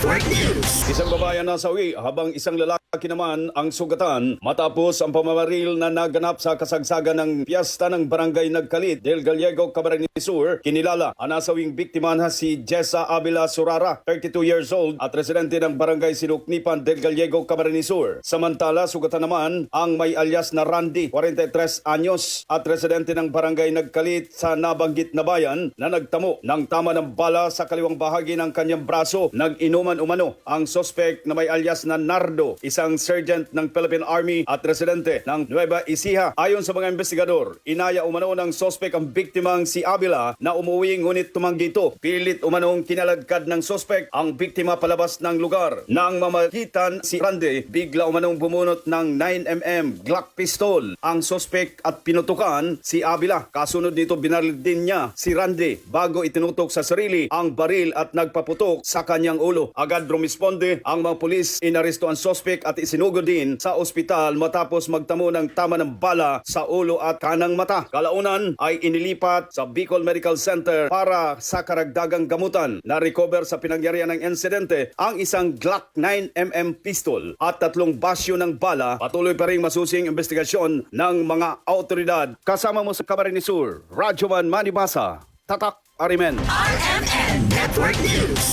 Network News. Isang babayan nasawi habang isang lalaki naman ang sugatan matapos ang pamamaril na naganap sa kasagsagan ng piyesta ng barangay Nagkalit, Del Gallego, Camarines Sur. Kinilala ang nasawing biktima na si Jessa Avila Surara, 32 years old at residente ng barangay Sinuknipan, Del Gallego, Camarines Sur. Samantala, sugatan naman ang may alias na Randy, 43 anyos at residente ng barangay Nagkalit sa nabanggit na bayan na nagtamo ng tama ng bala sa kaliwang bahagi ng kanyang braso. Nag-inuman umano ang suspect na may alias na Nardo, isang sergeant ng Philippine Army at residente ng Nueva Ecija. Ayon sa mga investigador, inaya umano ng suspect ang biktimang si Avila na umuwi ngunit tumanggi ito. Pilit umanong kinaladkad ng suspect ang biktima palabas ng lugar. Nang mamagitan si Randy, bigla umanong bumunot ng 9mm Glock pistol ang suspect at pinutukan si Avila. Kasunod nito binaril din niya si Randy bago itinutok sa sarili ang baril at nagpaputok sa kanyang ulo. Agad rumisponde ang mga pulis, inaresto ang suspect at isinugod din sa ospital matapos magtamo ng tama ng bala sa ulo at kanang mata. Kalaunan ay inilipat sa Bicol Medical Center para sa karagdagang gamutan. Na-recover sa pinangyarihan ng insidente ang isang Glock 9mm pistol at 3 basyo ng bala. Patuloy pa rin masusing investigasyon ng mga autoridad. Kasama mo sa Camarines Sur, Radyoman Manibasa, Tatak Arimen. RMN Network News.